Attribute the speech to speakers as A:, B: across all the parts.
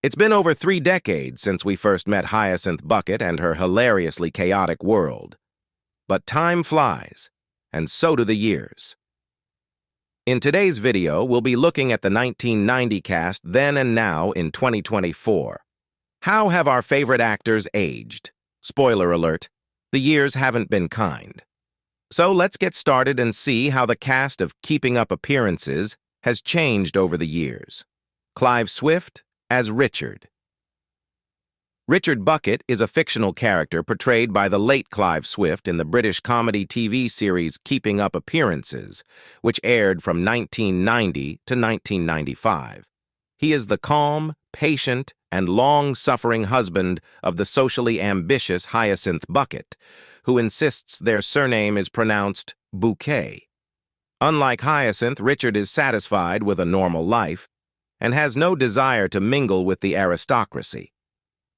A: It's been over 3 decades since we first met Hyacinth Bucket and her hilariously chaotic world. But time flies, and so do the years. In today's video, we'll be looking at the 1990 cast then and now in 2024. How have our favorite actors aged? Spoiler alert, the years haven't been kind. So let's get started and see how the cast of Keeping Up Appearances has changed over the years. Clive Swift as Richard. Richard Bucket is a fictional character portrayed by the late Clive Swift in the British comedy TV series Keeping Up Appearances, which aired from 1990 to 1995. He is the calm, patient, and long-suffering husband of the socially ambitious Hyacinth Bucket, who insists their surname is pronounced Bouquet. Unlike Hyacinth, Richard is satisfied with a normal life and has no desire to mingle with the aristocracy.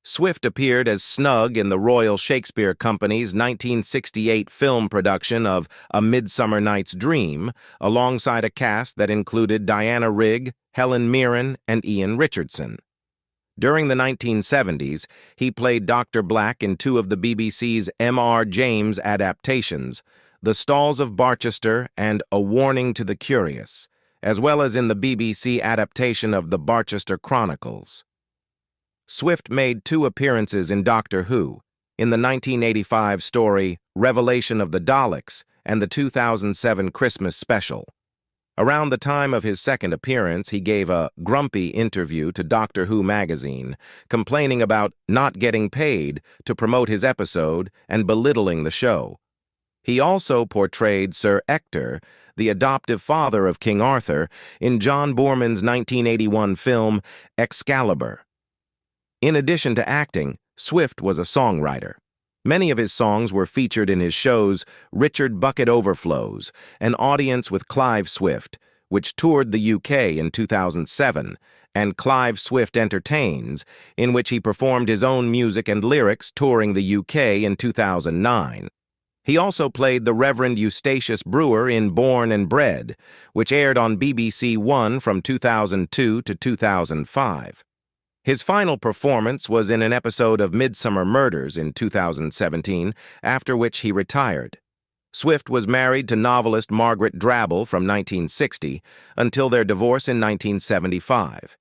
A: Swift appeared as Snug in the Royal Shakespeare Company's 1968 film production of A Midsummer Night's Dream, alongside a cast that included Diana Rigg, Helen Mirren, and Ian Richardson. During the 1970s, he played Dr. Black in 2 of the BBC's M.R. James adaptations, The Stalls of Barchester and A Warning to the Curious, as well as in the BBC adaptation of The Barchester Chronicles. Swift made 2 appearances in Doctor Who, in the 1985 story Revelation of the Daleks and the 2007 Christmas special. Around the time of his second appearance, he gave a grumpy interview to Doctor Who magazine, complaining about not getting paid to promote his episode and belittling the show. He also portrayed Sir Ector, the adoptive father of King Arthur, in John Boorman's 1981 film Excalibur. In addition to acting, Swift was a songwriter. Many of his songs were featured in his shows Richard Bucket Overflows, an audience with Clive Swift, which toured the UK in 2007, and Clive Swift Entertains, in which he performed his own music and lyrics touring the UK in 2009. He also played the Reverend Eustachius Brewer in Born and Bred, which aired on BBC One from 2002 to 2005. His final performance was in an episode of Midsummer Murders in 2017, after which he retired. Swift was married to novelist Margaret Drabble from 1960 until their divorce in 1975.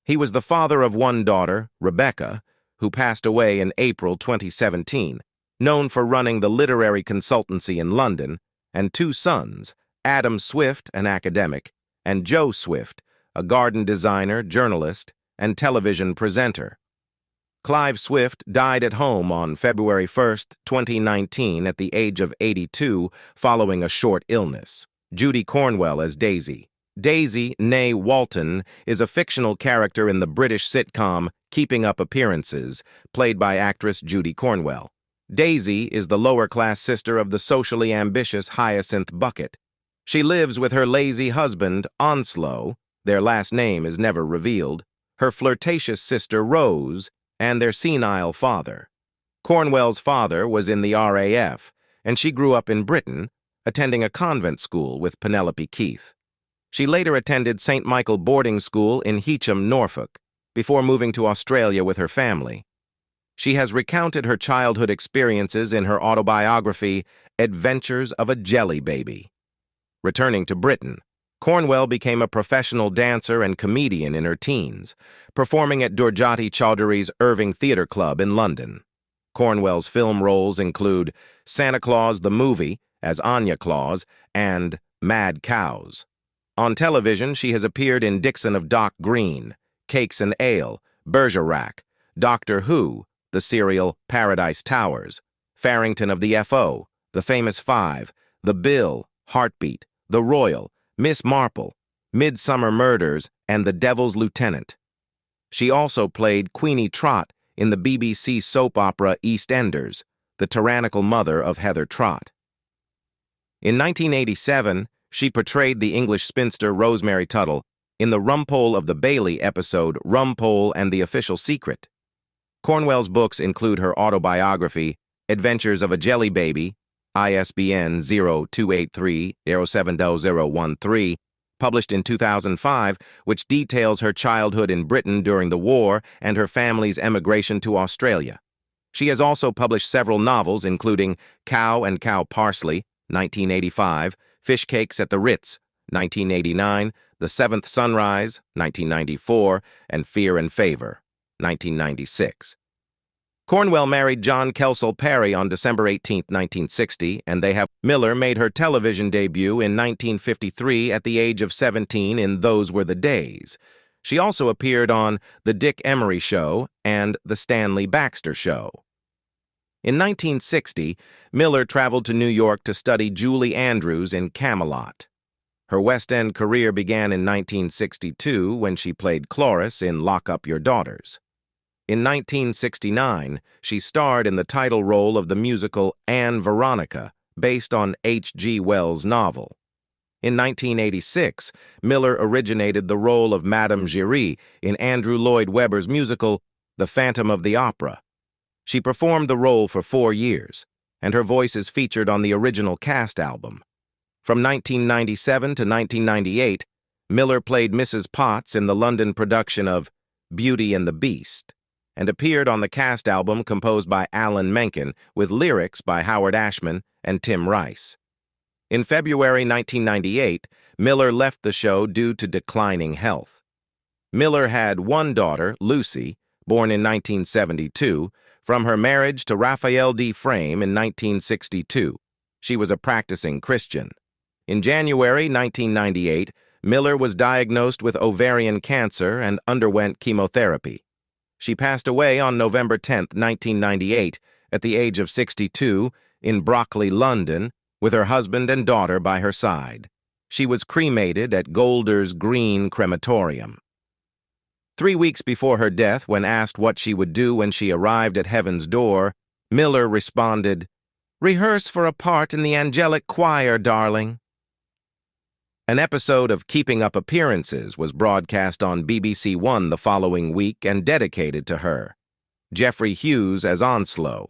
A: He was the father of 1 daughter, Rebecca, who passed away in April 2017, known for running the literary consultancy in London, and 2 sons, Adam Swift, an academic, and Joe Swift, a garden designer, journalist, and television presenter. Clive Swift died at home on February 1, 2019, at the age of 82, following a short illness. Judy Cornwell as Daisy. Daisy, née Walton, is a fictional character in the British sitcom Keeping Up Appearances, played by actress Judy Cornwell. Daisy is the lower-class sister of the socially ambitious Hyacinth Bucket. She lives with her lazy husband, Onslow, their last name is never revealed, her flirtatious sister Rose, and their senile father. Cornwell's father was in the RAF, and she grew up in Britain, attending a convent school with Penelope Keith. She later attended St. Michael Boarding School in Heacham, Norfolk, before moving to Australia with her family. She has recounted her childhood experiences in her autobiography, Adventures of a Jelly Baby. Returning to Britain, Cornwell became a professional dancer and comedian in her teens, performing at Durjati Chowdhury's Irving Theatre Club in London. Cornwell's film roles include Santa Claus the Movie as Anya Claus and Mad Cows. On television, she has appeared in Dixon of Dock Green, Cakes and Ale, Bergerac, Doctor Who, the serial Paradise Towers, Farrington of the F.O., The Famous Five, The Bill, Heartbeat, The Royal, Miss Marple, Midsummer Murders, and The Devil's Lieutenant. She also played Queenie Trott in the BBC soap opera EastEnders, the tyrannical mother of Heather Trott. In 1987, she portrayed the English spinster Rosemary Tuttle in the Rumpole of the Bailey episode Rumpole and the Official Secret. Cornwell's books include her autobiography, Adventures of a Jelly Baby, ISBN 0283-070013, published in 2005, which details her childhood in Britain during the war and her family's emigration to Australia. She has also published several novels, including Cow and Cow Parsley, 1985, Fish Cakes at the Ritz, 1989, The Seventh Sunrise, 1994, and Fear and Favor, 1996. Cornwell married John Kelsall Perry on December 18, 1960, and Miller made her television debut in 1953 at the age of 17 in Those Were the Days. She also appeared on The Dick Emery Show and The Stanley Baxter Show. In 1960, Miller traveled to New York to study Julie Andrews in Camelot. Her West End career began in 1962 when she played Cloris in Lock Up Your Daughters. In 1969, she starred in the title role of the musical Anne Veronica, based on H.G. Wells' novel. In 1986, Miller originated the role of Madame Giry in Andrew Lloyd Webber's musical The Phantom of the Opera. She performed the role for 4 years, and her voice is featured on the original cast album. From 1997 to 1998, Miller played Mrs. Potts in the London production of Beauty and the Beast, and appeared on the cast album composed by Alan Menken with lyrics by Howard Ashman and Tim Rice. In February 1998, Miller left the show due to declining health. Miller had one daughter, Lucy, born in 1972, from her marriage to Raphael D. Frame in 1962. She was a practicing Christian. In January 1998, Miller was diagnosed with ovarian cancer and underwent chemotherapy. She passed away on November 10, 1998, at the age of 62, in Brockley, London, with her husband and daughter by her side. She was cremated at Golders Green Crematorium. 3 weeks before her death, when asked what she would do when she arrived at heaven's door, Miller responded, "Rehearse for a part in the angelic choir, darling." An episode of Keeping Up Appearances was broadcast on BBC One the following week and dedicated to her. Geoffrey Hughes as Onslow.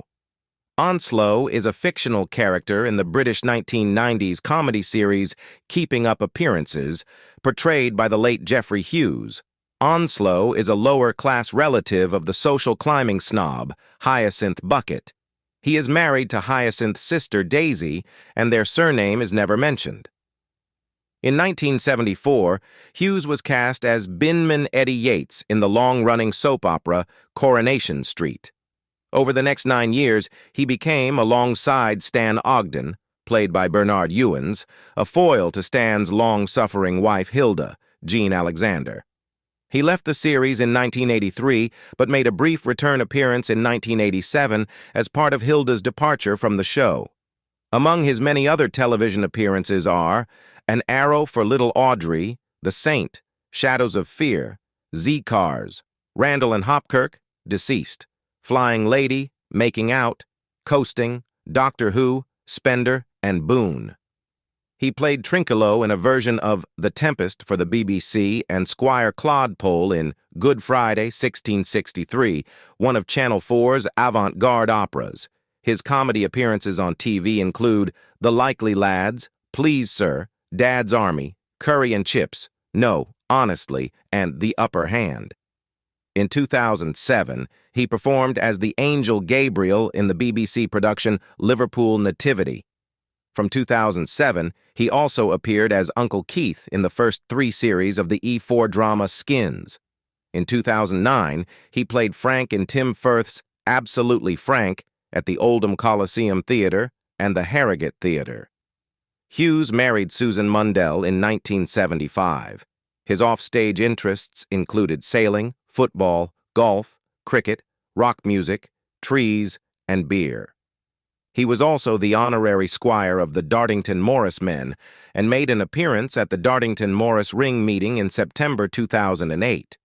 A: Onslow is a fictional character in the British 1990s comedy series Keeping Up Appearances, portrayed by the late Geoffrey Hughes. Onslow is a lower-class relative of the social climbing snob, Hyacinth Bucket. He is married to Hyacinth's sister, Daisy, and their surname is never mentioned. In 1974, Hughes was cast as Binman Eddie Yates in the long-running soap opera Coronation Street. Over the next 9 years, he became, alongside Stan Ogden, played by Bernard Ewens, a foil to Stan's long-suffering wife Hilda, Jean Alexander. He left the series in 1983, but made a brief return appearance in 1987 as part of Hilda's departure from the show. Among his many other television appearances are An Arrow for Little Audrey, The Saint, Shadows of Fear, Z-Cars, Randall and Hopkirk, Deceased, Flying Lady, Making Out, Coasting, Doctor Who, Spender, and Boone. He played Trinculo in a version of The Tempest for the BBC and Squire Clodpole in Good Friday, 1663, one of Channel 4's avant-garde operas. His comedy appearances on TV include The Likely Lads, Please Sir, Dad's Army, Curry and Chips, No, Honestly, and The Upper Hand. In 2007, he performed as the Angel Gabriel in the BBC production Liverpool Nativity. From 2007, he also appeared as Uncle Keith in the first 3 series of the E4 drama Skins. In 2009, he played Frank in Tim Firth's Absolutely Frank at the Oldham Coliseum Theatre and the Harrogate Theatre. Hughes married Susan Mundell in 1975. His offstage interests included sailing, football, golf, cricket, rock music, trees, and beer. He was also the honorary squire of the Dartington Morris men and made an appearance at the Dartington Morris Ring meeting in September 2008.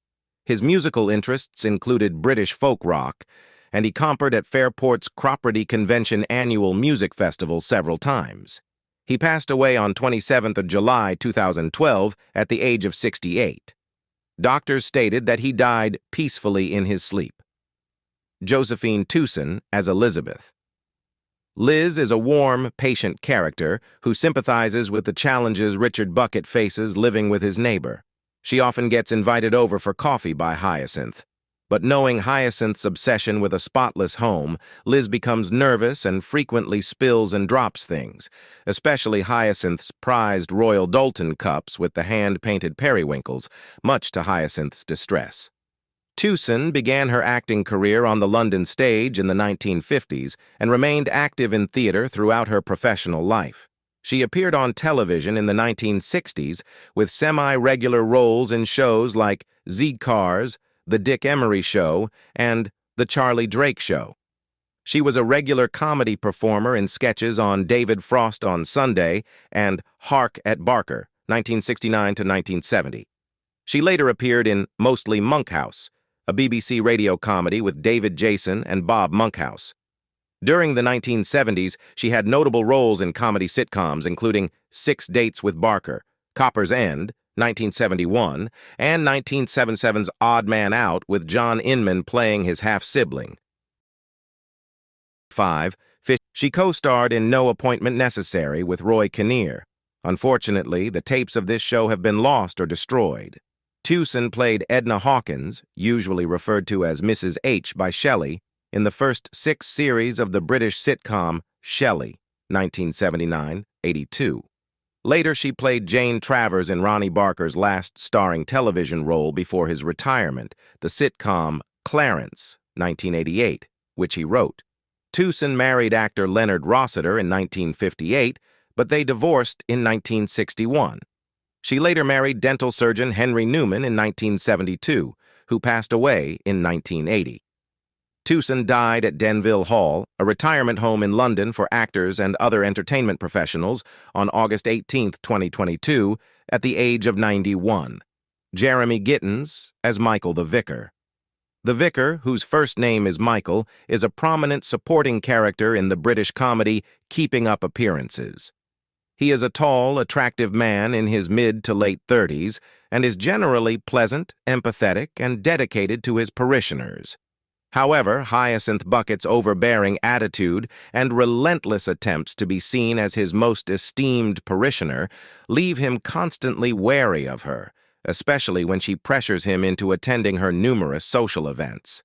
A: His musical interests included British folk rock, and he competed at Fairport's Cropredy Convention annual music festival several times. He passed away on 27th of July 2012 at the age of 68. Doctors stated that he died peacefully in his sleep. Josephine Tewson as Elizabeth. Liz is a warm, patient character who sympathizes with the challenges Richard Bucket faces living with his neighbor. She often gets invited over for coffee by Hyacinth. But knowing Hyacinth's obsession with a spotless home, Liz becomes nervous and frequently spills and drops things, especially Hyacinth's prized Royal Doulton cups with the hand-painted periwinkles, much to Hyacinth's distress. Tewson began her acting career on the London stage in the 1950s and remained active in theater throughout her professional life. She appeared on television in the 1960s with semi-regular roles in shows like Vicar, The Dick Emery Show, and The Charlie Drake Show. She was a regular comedy performer in sketches on David Frost on Sunday and Hark at Barker, 1969 to 1970. She later appeared in Mostly Monkhouse, a BBC radio comedy with David Jason and Bob Monkhouse. During the 1970s, she had notable roles in comedy sitcoms including 6 Dates with Barker, Copper's End, 1971, and 1977's Odd Man Out with John Inman playing his half-sibling. 5. She co-starred in No Appointment Necessary with Roy Kinnear. Unfortunately, the tapes of this show have been lost or destroyed. Tewson played Edna Hawkins, usually referred to as Mrs. H by Shelley, in the first 6 series of the British sitcom Shelley, 1979-82. Later, she played Jane Travers in Ronnie Barker's last starring television role before his retirement, the sitcom Clarence, 1988, which he wrote. Tewson married actor Leonard Rossiter in 1958, but they divorced in 1961. She later married dental surgeon Henry Newman in 1972, who passed away in 1980. Tewson died at Denville Hall, a retirement home in London for actors and other entertainment professionals, on August 18, 2022, at the age of 91. Jeremy Gittins as Michael the Vicar. The Vicar, whose first name is Michael, is a prominent supporting character in the British comedy Keeping Up Appearances. He is a tall, attractive man in his mid to late 30s and is generally pleasant, empathetic, and dedicated to his parishioners. However, Hyacinth Bucket's overbearing attitude and relentless attempts to be seen as his most esteemed parishioner leave him constantly wary of her, especially when she pressures him into attending her numerous social events.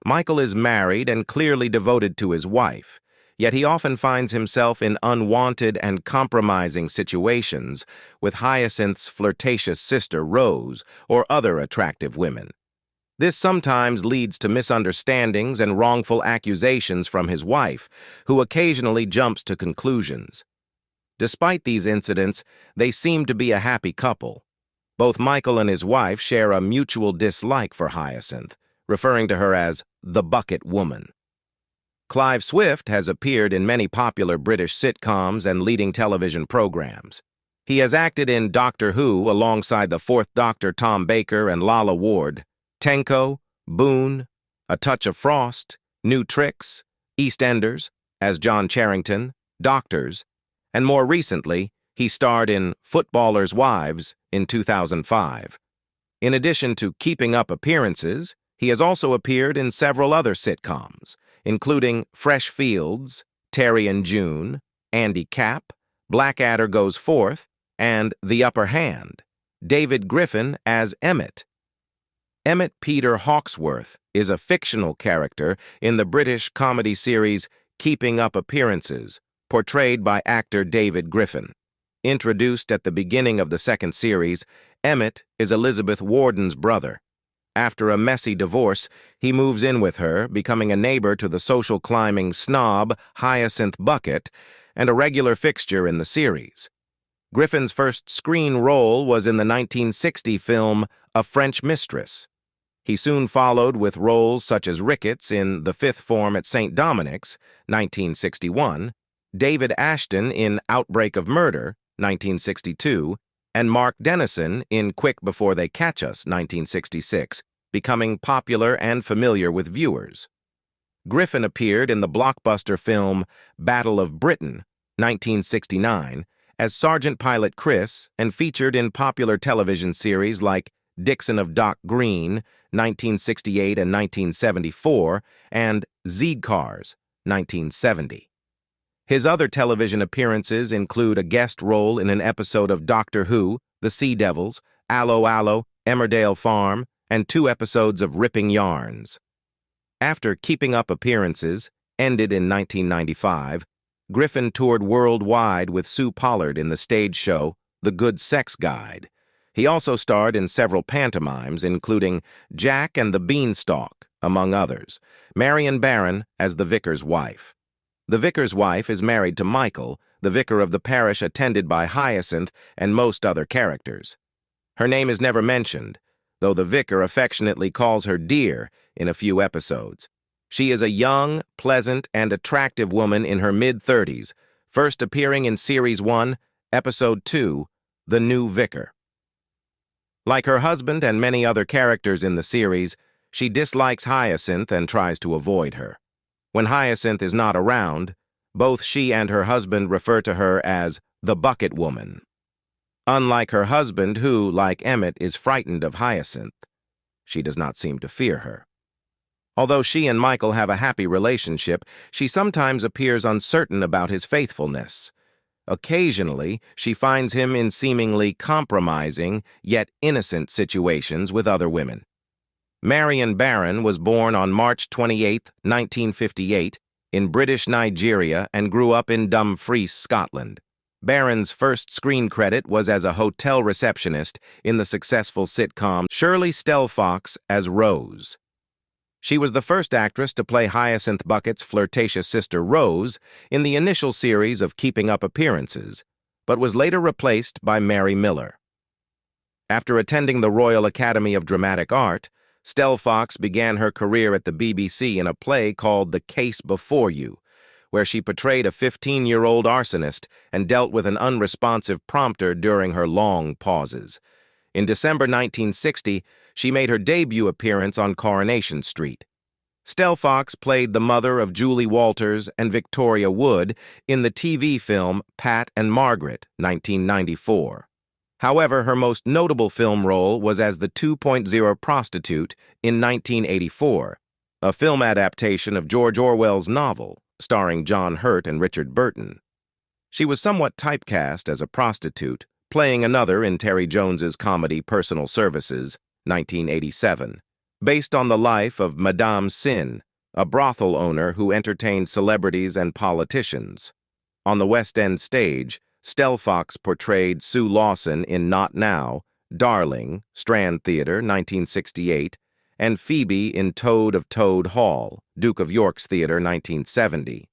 A: Michael is married and clearly devoted to his wife, yet he often finds himself in unwanted and compromising situations with Hyacinth's flirtatious sister Rose or other attractive women. This sometimes leads to misunderstandings and wrongful accusations from his wife, who occasionally jumps to conclusions. Despite these incidents, they seem to be a happy couple. Both Michael and his wife share a mutual dislike for Hyacinth, referring to her as the Bucket Woman. Clive Swift has appeared in many popular British sitcoms and leading television programs. He has acted in Doctor Who alongside the Fourth Doctor Tom Baker and Lalla Ward, Tenko, Boone, A Touch of Frost, New Tricks, EastEnders, as John Charrington, Doctors, and more recently, he starred in Footballers' Wives in 2005. In addition to keeping up appearances, he has also appeared in several other sitcoms, including Fresh Fields, Terry and June, Andy Capp, Blackadder Goes Forth, and The Upper Hand. David Griffin as Emmet. Emmet Peter Hawksworth is a fictional character in the British comedy series Keeping Up Appearances, portrayed by actor David Griffin. Introduced at the beginning of the second series, Emmet is Elizabeth Warden's brother. After a messy divorce, he moves in with her, becoming a neighbor to the social climbing snob Hyacinth Bucket and a regular fixture in the series. Griffin's first screen role was in the 1960 film A French Mistress. He soon followed with roles such as Ricketts in The Fifth Form at St. Dominic's, 1961, David Ashton in Outbreak of Murder, 1962, and Mark Dennison in Quick Before They Catch Us, 1966, becoming popular and familiar with viewers. Griffin appeared in the blockbuster film Battle of Britain, 1969, as Sergeant Pilot Chris and featured in popular television series like Dixon of Dock Green, 1968 and 1974, and Cars, 1970. His other television appearances include a guest role in an episode of Doctor Who, The Sea Devils, Allo Allo, Emmerdale Farm, and 2 episodes of Ripping Yarns. After Keeping Up Appearances, ended in 1995, Griffin toured worldwide with Sue Pollard in the stage show The Good Sex Guide. He also starred in several pantomimes, including Jack and the Beanstalk, among others. Marion Barron as the vicar's wife. The vicar's wife is married to Michael, the vicar of the parish attended by Hyacinth and most other characters. Her name is never mentioned, though the vicar affectionately calls her Dear in a few episodes. She is a young, pleasant, and attractive woman in her mid-30s, first appearing in Series 1, Episode 2, The New Vicar. Like her husband and many other characters in the series, she dislikes Hyacinth and tries to avoid her. When Hyacinth is not around, both she and her husband refer to her as the Bucket Woman. Unlike her husband, who, like Emmet, is frightened of Hyacinth, she does not seem to fear her. Although she and Michael have a happy relationship, she sometimes appears uncertain about his faithfulness. Occasionally, she finds him in seemingly compromising, yet innocent situations with other women. Marion Barron was born on March 28, 1958, in British Nigeria and grew up in Dumfries, Scotland. Barron's first screen credit was as a hotel receptionist in the successful sitcom Shirley Stelfox as Rose. She was the first actress to play Hyacinth Bucket's flirtatious sister Rose in the initial series of Keeping Up Appearances, but was later replaced by Mary Miller. After attending the Royal Academy of Dramatic Art, Stelfox began her career at the BBC in a play called The Case Before You, where she portrayed a 15-year-old arsonist and dealt with an unresponsive prompter during her long pauses. In December 1960, she made her debut appearance on Coronation Street. Stelfox played the mother of Julie Walters and Victoria Wood in the TV film Pat and Margaret, 1994. However, her most notable film role was as the 2.0 prostitute in 1984, a film adaptation of George Orwell's novel, starring John Hurt and Richard Burton. She was somewhat typecast as a prostitute, playing another in Terry Jones's comedy Personal Services, 1987, based on the life of Madame Sin, a brothel owner who entertained celebrities and politicians. On the West End stage, Stelfox portrayed Sue Lawson in Not Now, Darling, Strand Theatre, 1968, and Phoebe in Toad of Toad Hall, Duke of York's Theatre, 1970.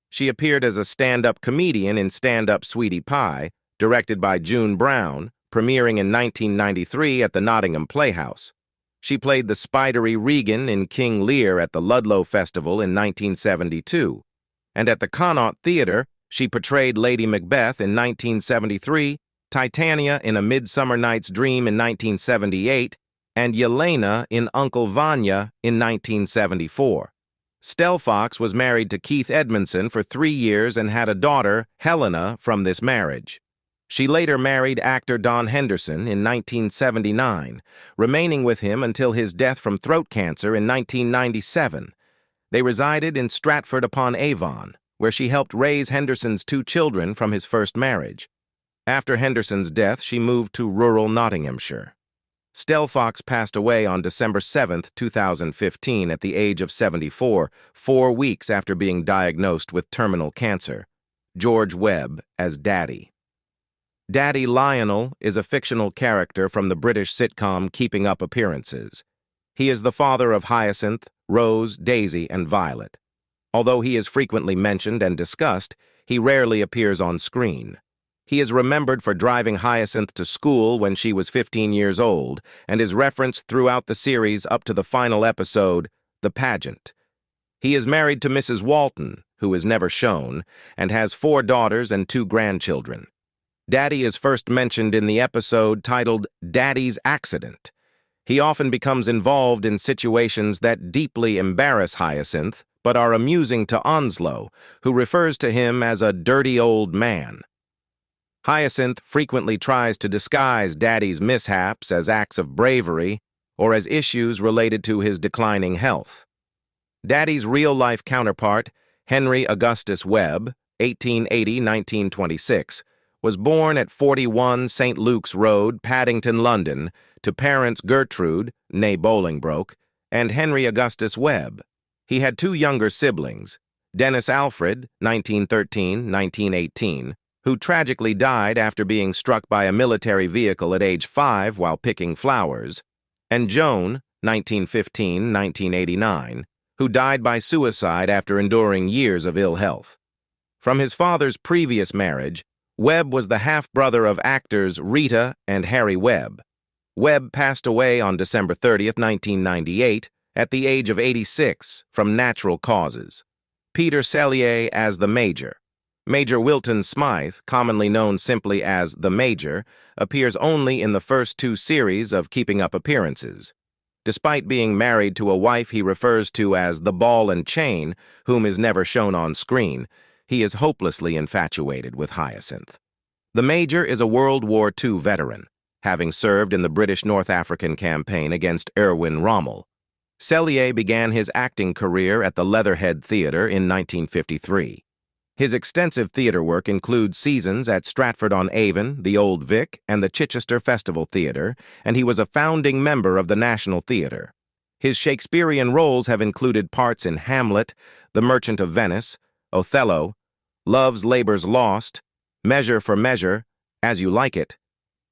A: She appeared as a stand-up comedian in Stand Up Sweetie Pie, directed by June Brown, premiering in 1993 at the Nottingham Playhouse. She played the spidery Regan in King Lear at the Ludlow Festival in 1972, and at the Connaught Theatre, she portrayed Lady Macbeth in 1973, Titania in A Midsummer Night's Dream in 1978, and Yelena in Uncle Vanya in 1974. Stelfox was married to Keith Edmondson for 3 years and had a daughter, Helena, from this marriage. She later married actor Don Henderson in 1979, remaining with him until his death from throat cancer in 1997. They resided in Stratford-upon-Avon, where she helped raise Henderson's 2 children from his first marriage. After Henderson's death, she moved to rural Nottinghamshire. Stelfox passed away on December 7, 2015, at the age of 74, 4 weeks after being diagnosed with terminal cancer. George Webb as Daddy. Daddy Lionel is a fictional character from the British sitcom Keeping Up Appearances. He is the father of Hyacinth, Rose, Daisy, and Violet. Although he is frequently mentioned and discussed, he rarely appears on screen. He is remembered for driving Hyacinth to school when she was 15 years old and is referenced throughout the series up to the final episode, The Pageant. He is married to Mrs. Walton, who is never shown, and has 4 daughters and 2 grandchildren. Daddy is first mentioned in the episode titled Daddy's Accident. He often becomes involved in situations that deeply embarrass Hyacinth, but are amusing to Onslow, who refers to him as a dirty old man. Hyacinth frequently tries to disguise Daddy's mishaps as acts of bravery or as issues related to his declining health. Daddy's real-life counterpart, Henry Augustus Webb, 1880–1926, was born at 41 St. Luke's Road, Paddington, London, to parents Gertrude, née Bolingbroke, and Henry Augustus Webb. He had two younger siblings, Dennis Alfred, 1913–1918, who tragically died after being struck by a military vehicle at age 5 while picking flowers, and Joan, 1915–1989, who died by suicide after enduring years of ill health. From his father's previous marriage, Webb was the half-brother of actors Rita and Harry Webb. Webb passed away on December 30, 1998, at the age of 86 from natural causes. Peter Cellier as the Major. Major Wilton Smythe, commonly known simply as the Major, appears only in the first two series of Keeping Up Appearances. Despite being married to a wife he refers to as the Ball and Chain, whom is never shown on screen, he is hopelessly infatuated with Hyacinth. The Major is a World War II veteran, having served in the British North African campaign against Erwin Rommel. Cellier began his acting career at the Leatherhead Theatre in 1953. His extensive theater work includes seasons at Stratford-on-Avon, the Old Vic, and the Chichester Festival Theatre, and he was a founding member of the National Theatre. His Shakespearean roles have included parts in Hamlet, The Merchant of Venice, Othello, Love's Labour's Lost, Measure for Measure, As You Like It,